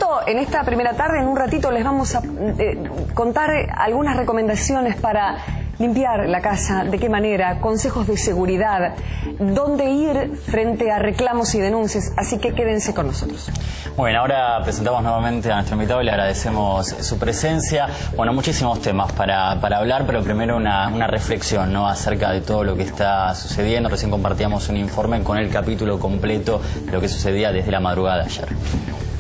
esto, en esta primera tarde, en un ratito, les vamos a contar algunas recomendaciones para limpiar la casa, de qué manera, consejos de seguridad, dónde ir frente a reclamos y denuncias, así que quédense con nosotros. Bueno, ahora presentamos nuevamente a nuestro invitado y le agradecemos su presencia. Bueno, muchísimos temas para hablar, pero primero una reflexión, ¿no?, acerca de todo lo que está sucediendo. Recién compartíamos un informe con el capítulo completo de lo que sucedía desde la madrugada de ayer.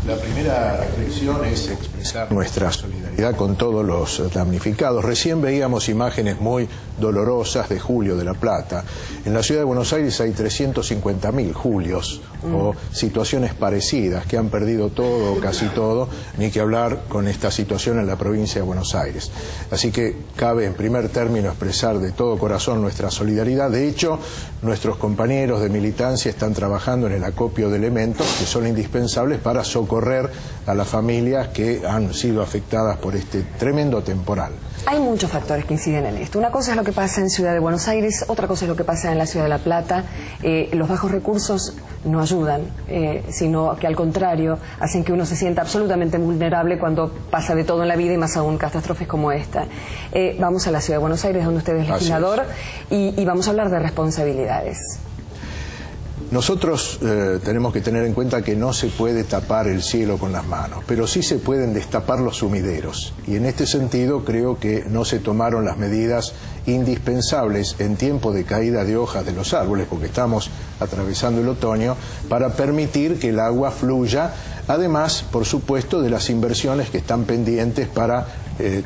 La primera reflexión es expresar nuestra solidaridad con todos los damnificados. Recién veíamos imágenes muy dolorosas de Julio de La Plata. En la ciudad de Buenos Aires hay 350.000 Julios o situaciones parecidas que han perdido todo o casi todo, ni que hablar con esta situación en la provincia de Buenos Aires. Así que cabe en primer término expresar de todo corazón nuestra solidaridad. De hecho, nuestros compañeros de militancia están trabajando en el acopio de elementos que son indispensables para socorrer a las familias que han sido afectadas por este tremendo temporal. Hay muchos factores que inciden en esto. Una cosa es lo que pasa en Ciudad de Buenos Aires, otra cosa es lo que pasa en la Ciudad de La Plata. Los bajos recursos no ayudan, sino que al contrario hacen que uno se sienta absolutamente vulnerable cuando pasa de todo en la vida y más aún catástrofes como esta. Vamos a la Ciudad de Buenos Aires, donde usted es legislador, y vamos a hablar de responsabilidades. Nosotros tenemos que tener en cuenta que no se puede tapar el cielo con las manos, pero sí se pueden destapar los sumideros. Y en este sentido creo que no se tomaron las medidas indispensables en tiempo de caída de hojas de los árboles, porque estamos atravesando el otoño, para permitir que el agua fluya, además, por supuesto, de las inversiones que están pendientes para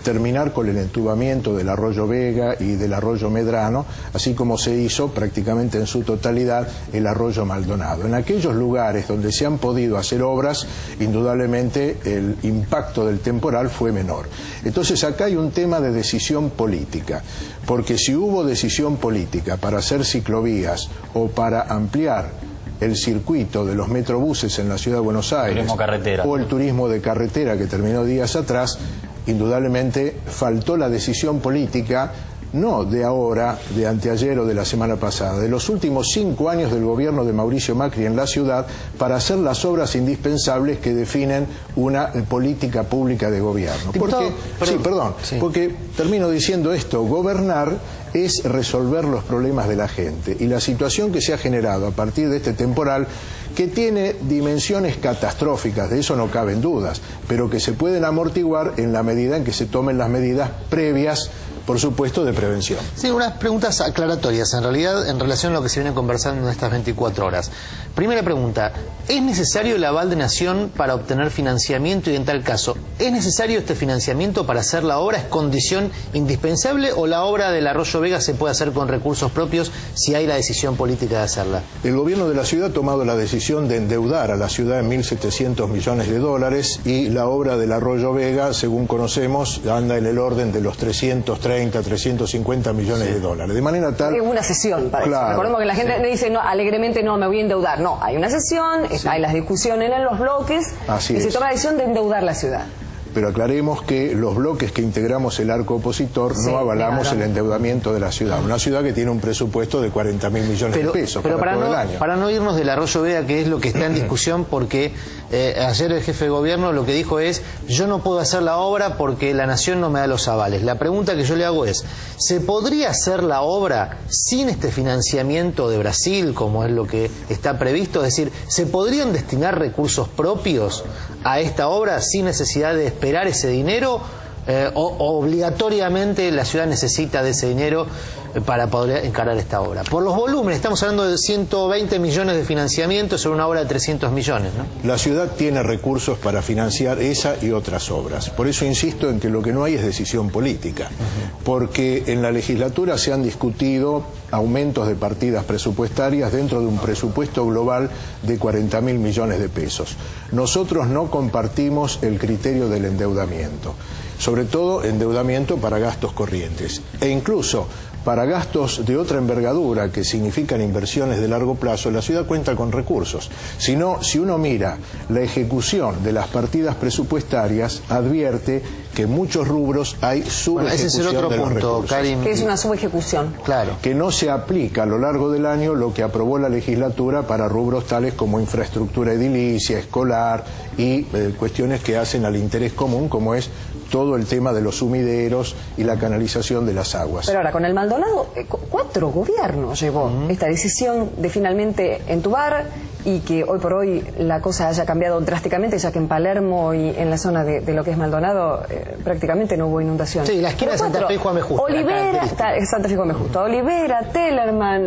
terminar con el entubamiento del arroyo Vega y del arroyo Medrano, así como se hizo prácticamente en su totalidad el arroyo Maldonado. En aquellos lugares donde se han podido hacer obras, indudablemente el impacto del temporal fue menor. Entonces acá hay un tema de decisión política, porque si hubo decisión política para hacer ciclovías o para ampliar el circuito de los metrobuses en la ciudad de Buenos Aires, o el turismo de carretera que terminó días atrás, indudablemente faltó la decisión política, no de ahora, de anteayer o de la semana pasada, de los últimos 5 años del gobierno de Mauricio Macri en la ciudad, para hacer las obras indispensables que definen una política pública de gobierno. Porque termino diciendo esto: gobernar es resolver los problemas de la gente, y la situación que se ha generado a partir de este temporal, que tiene dimensiones catastróficas, de eso no caben dudas, pero que se pueden amortiguar en la medida en que se tomen las medidas previas, por supuesto, de prevención. Sí, unas preguntas aclaratorias, en realidad, en relación a lo que se viene conversando en estas 24 horas. Primera pregunta: ¿es necesario el aval de Nación para obtener financiamiento? Y en tal caso, ¿es necesario este financiamiento para hacer la obra? ¿Es condición indispensable o la obra del arroyo Vega se puede hacer con recursos propios si hay la decisión política de hacerla? El gobierno de la ciudad ha tomado la decisión de endeudar a la ciudad en 1.700 millones de dólares, y la obra del arroyo Vega, según conocemos, anda en el orden de los 330, 350 millones de dólares. De manera tal... Hay una sesión para eso. Recordemos que la gente no dice no, alegremente no, me voy a endeudar. No, hay una sesión, hay las discusiones en los bloques, y se toma la decisión de endeudar la ciudad. Pero aclaremos que los bloques que integramos el arco opositor no avalamos el endeudamiento de la ciudad. Una ciudad que tiene un presupuesto de 40.000 millones de pesos para todo el año. Para no irnos del arroyo Vega, que es lo que está en discusión, porque ayer el jefe de gobierno lo que dijo es: yo no puedo hacer la obra porque la Nación no me da los avales. La pregunta que yo le hago es: ¿se podría hacer la obra sin este financiamiento de Brasil, como es lo que está previsto? Es decir, ¿se podrían destinar recursos propios a esta obra sin necesidad de esperar ese dinero, o obligatoriamente la ciudad necesita de ese dinero para poder encarar esta obra? Por los volúmenes, estamos hablando de 120 millones de financiamiento sobre una obra de 300 millones, ¿no? La ciudad tiene recursos para financiar esa y otras obras. Por eso insisto en que lo que no hay es decisión política, porque en la legislatura se han discutido aumentos de partidas presupuestarias dentro de un presupuesto global de 40.000 millones de pesos. Nosotros no compartimos el criterio del endeudamiento, sobre todo endeudamiento para gastos corrientes, e incluso para gastos de otra envergadura que significan inversiones de largo plazo. La ciudad cuenta con recursos. Si uno mira la ejecución de las partidas presupuestarias, advierte que en muchos rubros hay subejecución ese es el otro de los punto, recursos. Karim. Que es una subejecución. Claro. Que no se aplica a lo largo del año lo que aprobó la legislatura para rubros tales como infraestructura edilicia, escolar y cuestiones que hacen al interés común, como es todo el tema de los sumideros y la canalización de las aguas. Pero ahora, con el Maldonado, 4 gobiernos llevó esta decisión de finalmente entubar y que hoy por hoy la cosa haya cambiado drásticamente, ya que en Palermo y en la zona de lo que es Maldonado prácticamente no hubo inundación. Sí, la esquina de Santa Fe y Juan B. Justo. Olivera, Santa Fe y Juan B. Justo. Olivera, Tellerman,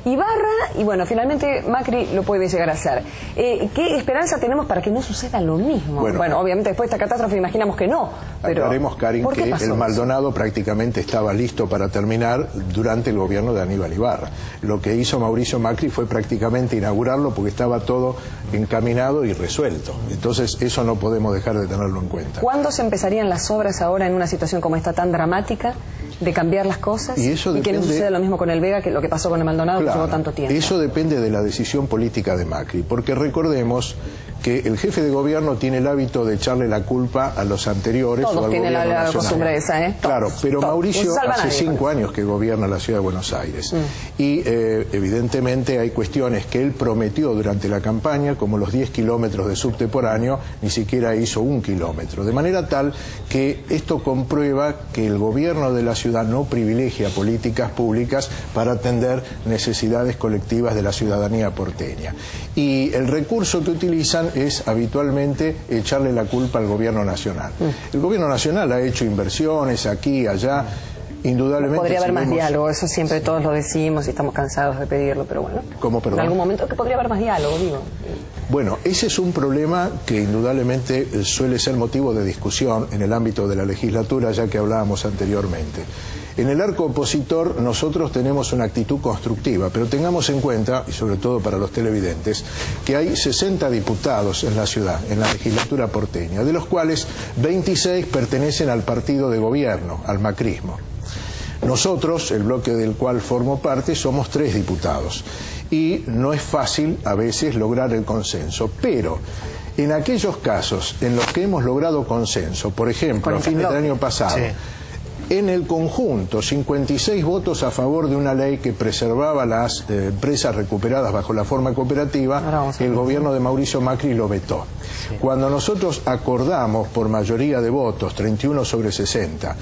Ibarra, y bueno, finalmente Macri lo puede llegar a hacer. ¿Qué esperanza tenemos para que no suceda lo mismo? Bueno, obviamente después de esta catástrofe imaginamos que no, pero aclaremos, Karin, que el Maldonado prácticamente estaba listo para terminar durante el gobierno de Aníbal Ibarra. Lo que hizo Mauricio Macri fue prácticamente inaugurarlo porque estaba todo encaminado y resuelto. Entonces eso no podemos dejar de tenerlo en cuenta. ¿Cuándo se empezarían las obras ahora en una situación como esta tan dramática de cambiar las cosas y que no suceda lo mismo con el Vega que lo que pasó con el Maldonado, claro, que llevó tanto tiempo? Eso depende de la decisión política de Macri, porque recordemos que el jefe de gobierno tiene el hábito de echarle la culpa a los anteriores. Todos o al tienen gobierno la costumbre esa, ¿eh? Claro, pero Mauricio hace 5 nadie, años que gobierna la ciudad de Buenos Aires y evidentemente hay cuestiones que él prometió durante la campaña, como los 10 kilómetros de subte por año, ni siquiera hizo 1 kilómetro, de manera tal que esto comprueba que el gobierno de la ciudad no privilegia políticas públicas para atender necesidades colectivas de la ciudadanía porteña. Y el recurso que utilizan es habitualmente echarle la culpa al gobierno nacional. El gobierno nacional ha hecho inversiones aquí, allá, indudablemente. Podría haber más diálogo, eso siempre todos lo decimos y estamos cansados de pedirlo, pero bueno. ¿Cómo, perdón? En algún momento que podría haber más diálogo, digo. Bueno, ese es un problema que indudablemente suele ser motivo de discusión en el ámbito de la legislatura, ya que hablábamos anteriormente. En el arco opositor nosotros tenemos una actitud constructiva, pero tengamos en cuenta, y sobre todo para los televidentes, que hay 60 diputados en la ciudad, en la legislatura porteña, de los cuales 26 pertenecen al partido de gobierno, al macrismo. Nosotros, el bloque del cual formo parte, somos 3 diputados y no es fácil a veces lograr el consenso, pero en aquellos casos en los que hemos logrado consenso, por ejemplo, a fines del año pasado, sí, en el conjunto, 56 votos a favor de una ley que preservaba las empresas recuperadas bajo la forma cooperativa, el gobierno de Mauricio Macri lo vetó. Sí. Cuando nosotros acordamos por mayoría de votos, 31 sobre 60,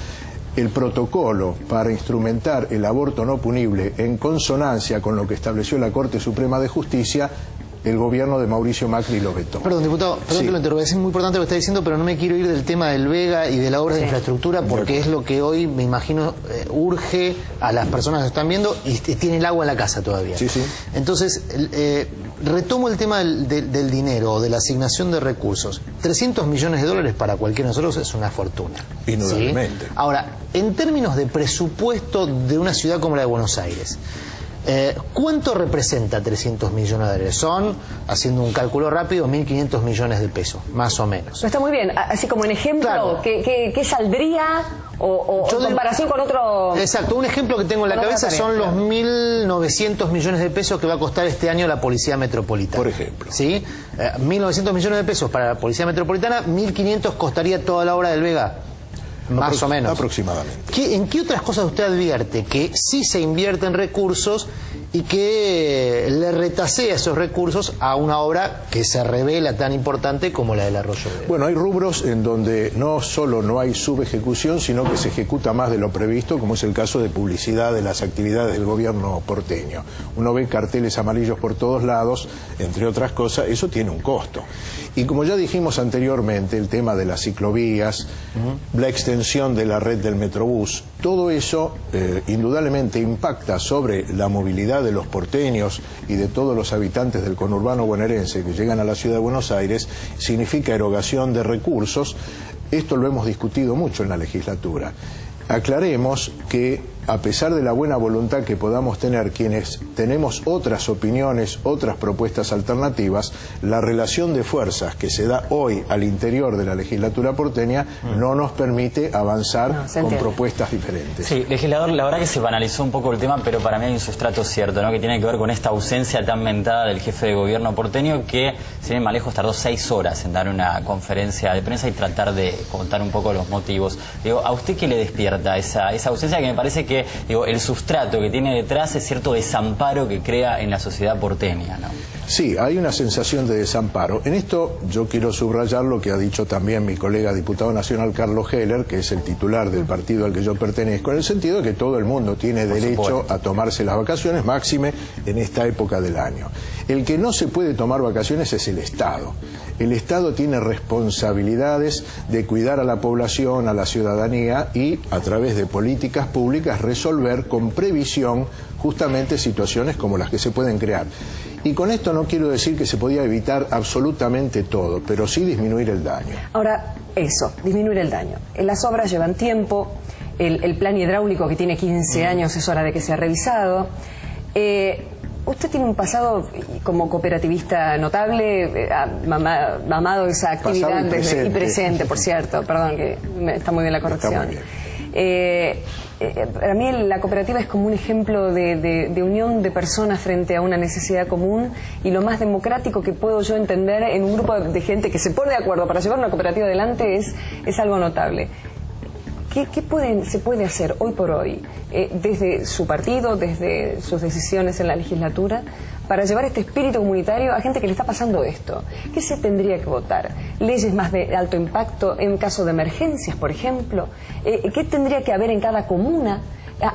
el protocolo para instrumentar el aborto no punible en consonancia con lo que estableció la Corte Suprema de Justicia, el gobierno de Mauricio Macri lo vetó. Perdón, diputado, perdón que lo interrumpa, es muy importante lo que está diciendo, pero no me quiero ir del tema del Vega y de la obra de infraestructura, porque es lo que hoy, me imagino, urge a las personas que están viendo y tiene el agua en la casa todavía. Sí, sí. Entonces, retomo el tema del dinero o de la asignación de recursos. 300 millones de dólares para cualquiera de nosotros es una fortuna. Indudablemente. ¿Sí? Ahora, en términos de presupuesto de una ciudad como la de Buenos Aires, ¿cuánto representa 300 millones de dólares? Son, haciendo un cálculo rápido, 1.500 millones de pesos, más o menos. Está muy bien, así como en ejemplo, claro, ¿qué saldría o en comparación con otro...? Exacto, un ejemplo que tengo en la cabeza son los 1.900 millones de pesos que va a costar este año la Policía Metropolitana. Por ejemplo. ¿Sí? 1.900 millones de pesos para la Policía Metropolitana, 1.500 costaría toda la obra del Vega. Más o menos. Aproximadamente. ¿En qué otras cosas usted advierte que sí se invierten recursos y que le retasea esos recursos a una obra que se revela tan importante como la del Arroyo Vega? Bueno, hay rubros en donde no solo no hay subejecución, sino que se ejecuta más de lo previsto, como es el caso de publicidad de las actividades del gobierno porteño. Uno ve carteles amarillos por todos lados, entre otras cosas, eso tiene un costo. Y como ya dijimos anteriormente, el tema de las ciclovías, la extensión de la red del Metrobús, todo eso indudablemente impacta sobre la movilidad de los porteños y de todos los habitantes del conurbano bonaerense que llegan a la ciudad de Buenos Aires, significa erogación de recursos. Esto lo hemos discutido mucho en la legislatura. Aclaremos que a pesar de la buena voluntad que podamos tener quienes tenemos otras opiniones, otras propuestas alternativas, la relación de fuerzas que se da hoy al interior de la legislatura porteña no nos permite avanzar con propuestas diferentes. Sí, legislador, la verdad que se banalizó un poco el tema, pero para mí hay un sustrato cierto, ¿no?, que tiene que ver con esta ausencia tan mentada del jefe de gobierno porteño que, sin ir más lejos, tardó 6 horas en dar una conferencia de prensa y tratar de contar un poco los motivos. Digo, ¿a usted qué le despierta esa ausencia que me parece que, digo, el sustrato que tiene detrás es cierto desamparo que crea en la sociedad porteña, ¿no? Sí, hay una sensación de desamparo. En esto yo quiero subrayar lo que ha dicho también mi colega diputado nacional Carlos Heller, que es el titular del partido al que yo pertenezco, en el sentido de que todo el mundo tiene derecho a tomarse las vacaciones, máxime en esta época del año. El que no se puede tomar vacaciones es el Estado. El Estado tiene responsabilidades de cuidar a la población, a la ciudadanía y, a través de políticas públicas, resolver con previsión justamente situaciones como las que se pueden crear. Y con esto no quiero decir que se podía evitar absolutamente todo, pero sí disminuir el daño. Ahora, eso, disminuir el daño. Las obras llevan tiempo, el plan hidráulico que tiene 15 años es hora de que sea revisado. Usted tiene un pasado como cooperativista notable, mamado esa actividad y presente, por cierto, perdón, que está muy bien la corrección. Para mí la cooperativa es como un ejemplo de unión de personas frente a una necesidad común y lo más democrático que puedo yo entender en un grupo de gente que se pone de acuerdo para llevar una cooperativa adelante es algo notable. ¿Qué se puede hacer hoy por hoy desde su partido, desde sus decisiones en la legislatura, para llevar este espíritu comunitario a gente que le está pasando esto? ¿Qué se tendría que votar? ¿Leyes más de alto impacto en caso de emergencias, por ejemplo? ¿Qué tendría que haber en cada comuna?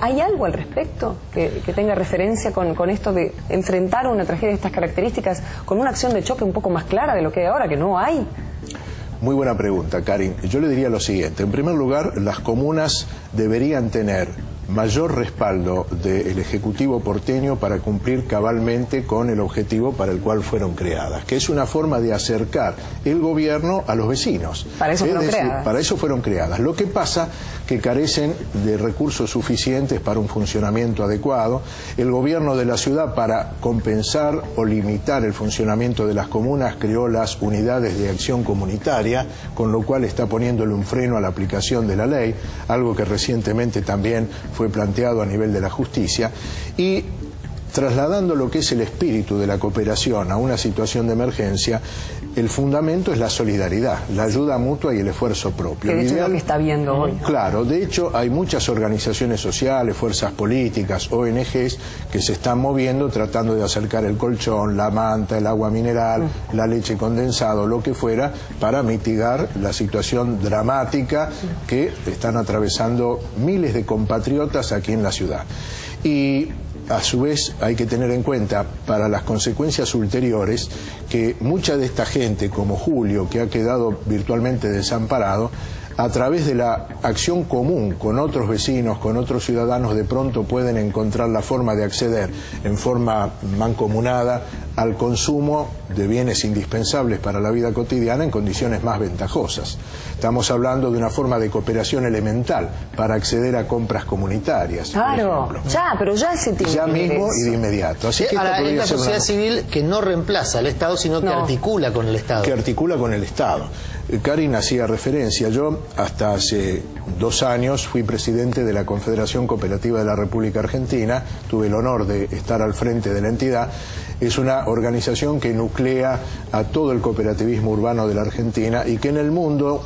¿Hay algo al respecto que tenga referencia con esto de enfrentar una tragedia de estas características con una acción de choque un poco más clara de lo que hay ahora, que no hay? Muy buena pregunta, Karin. Yo le diría lo siguiente. En primer lugar, las comunas deberían tener mayor respaldo del Ejecutivo porteño para cumplir cabalmente con el objetivo para el cual fueron creadas, que es una forma de acercar el gobierno a los vecinos. Para eso fueron creadas. Para eso fueron creadas. Lo que pasa que carecen de recursos suficientes para un funcionamiento adecuado. El gobierno de la ciudad, para compensar o limitar el funcionamiento de las comunas, creó las unidades de acción comunitaria, con lo cual está poniéndole un freno a la aplicación de la ley, algo que recientemente también fue planteado a nivel de la justicia, y trasladando lo que es el espíritu de la cooperación a una situación de emergencia, el fundamento es la solidaridad, la ayuda mutua y el esfuerzo propio. Que de hecho es lo que está viendo hoy. Claro, de hecho hay muchas organizaciones sociales, fuerzas políticas, ONGs que se están moviendo tratando de acercar el colchón, la manta, el agua mineral, la leche condensada, lo que fuera, para mitigar la situación dramática que están atravesando miles de compatriotas aquí en la ciudad. Y a su vez hay que tener en cuenta para las consecuencias ulteriores que mucha de esta gente, como Julio, que ha quedado virtualmente desamparado, a través de la acción común con otros vecinos, con otros ciudadanos, de pronto pueden encontrar la forma de acceder en forma mancomunada al consumo de bienes indispensables para la vida cotidiana en condiciones más ventajosas. Estamos hablando de una forma de cooperación elemental para acceder a compras comunitarias. Claro, pero ya se tiene. Ya mismo y de inmediato. Así que ahora, es la sociedad civil que no reemplaza al Estado, sino que articula con el Estado. Que articula con el Estado. Karin hacía referencia. Yo hasta hace 2 años fui presidente de la Confederación Cooperativa de la República Argentina. Tuve el honor de estar al frente de la entidad. Es una organización que nuclea a todo el cooperativismo urbano de la Argentina y que en el mundo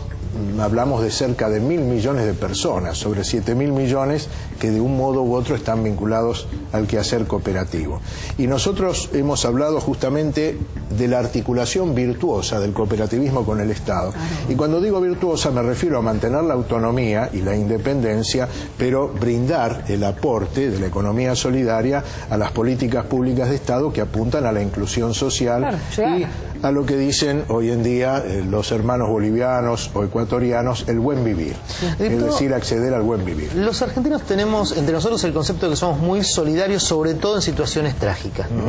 hablamos de cerca de 1.000 millones de personas, sobre 7.000 millones que de un modo u otro están vinculados al quehacer cooperativo. Y nosotros hemos hablado justamente de la articulación virtuosa del cooperativismo con el Estado. Y cuando digo virtuosa me refiero a mantener la autonomía y la independencia, pero brindar el aporte de la economía solidaria a las políticas públicas de Estado que apuntan a la inclusión social y a lo que dicen hoy en día los hermanos bolivianos o ecuatorianos, el buen vivir, es decir, acceder al buen vivir. Los argentinos tenemos entre nosotros el concepto de que somos muy solidarios, sobre todo en situaciones trágicas, ¿no?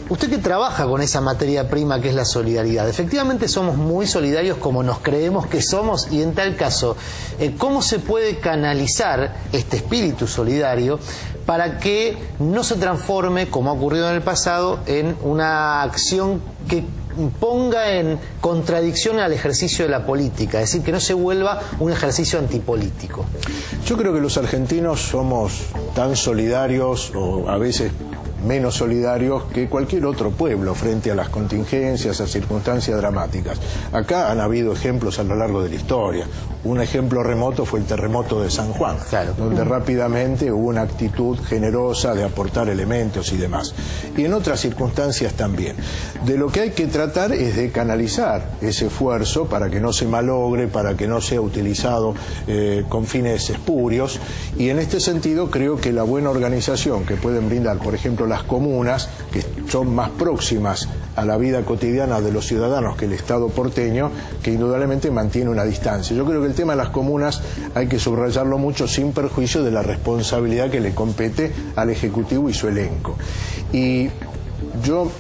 Usted que trabaja con esa materia prima que es la solidaridad, efectivamente somos muy solidarios como nos creemos que somos, y en tal caso, ¿cómo se puede canalizar este espíritu solidario para que no se transforme, como ha ocurrido en el pasado, en una acción que ponga en contradicción al ejercicio de la política, es decir, que no se vuelva un ejercicio antipolítico? Yo creo que los argentinos somos tan solidarios, o a veces menos solidarios, que cualquier otro pueblo frente a las contingencias, a circunstancias dramáticas. Acá han habido ejemplos a lo largo de la historia. Un ejemplo remoto fue el terremoto de San Juan, claro, donde rápidamente hubo una actitud generosa de aportar elementos y demás. Y en otras circunstancias también. De lo que hay que tratar es de canalizar ese esfuerzo para que no se malogre, para que no sea utilizado con fines espurios. Y en este sentido creo que la buena organización que pueden brindar, por ejemplo, las comunas, que son más próximas a la vida cotidiana de los ciudadanos que el Estado porteño, que indudablemente mantiene una distancia. Yo creo que el tema de las comunas hay que subrayarlo mucho sin perjuicio de la responsabilidad que le compete al Ejecutivo y su elenco. Y yo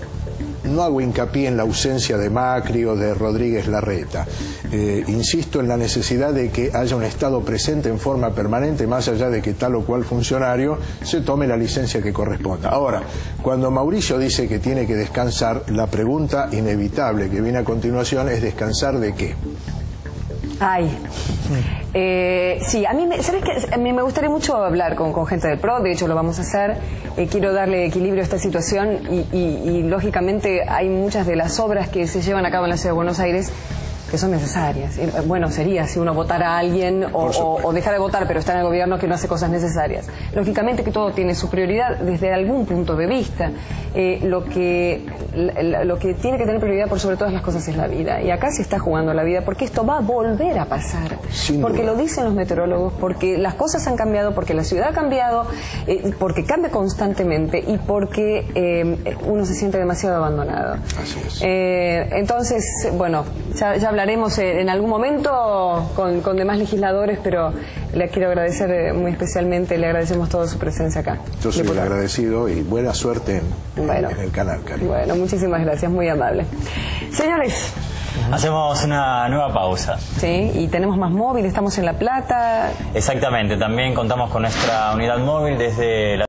no hago hincapié en la ausencia de Macri o de Rodríguez Larreta. Insisto en la necesidad de que haya un Estado presente en forma permanente, más allá de que tal o cual funcionario se tome la licencia que corresponda. Ahora, cuando Mauricio dice que tiene que descansar, la pregunta inevitable que viene a continuación es ¿descansar de qué? Ay, sí, a mí, ¿sabes qué? A mí me gustaría mucho hablar con gente del PRO, de hecho lo vamos a hacer. Quiero darle equilibrio a esta situación y lógicamente hay muchas de las obras que se llevan a cabo en la Ciudad de Buenos Aires que son necesarias. Bueno, sería si uno votara a alguien o deja de votar, pero está en el gobierno que no hace cosas necesarias. Lógicamente que todo tiene su prioridad desde algún punto de vista. Lo que tiene que tener prioridad por sobre todas las cosas es la vida. Y acá se está jugando la vida porque esto va a volver a pasar. Porque lo dicen los meteorólogos, porque las cosas han cambiado, porque la ciudad ha cambiado, porque cambia constantemente y porque uno se siente demasiado abandonado. Así es. Entonces, bueno, ya hablaremos en algún momento con demás legisladores, pero le quiero agradecer muy especialmente, le agradecemos toda su presencia acá. Yo soy el agradecido y buena suerte en el canal, Cari. Bueno, muchísimas gracias, muy amable. Señores, hacemos una nueva pausa. Sí, y tenemos más móvil, estamos en La Plata. Exactamente, también contamos con nuestra unidad móvil desde la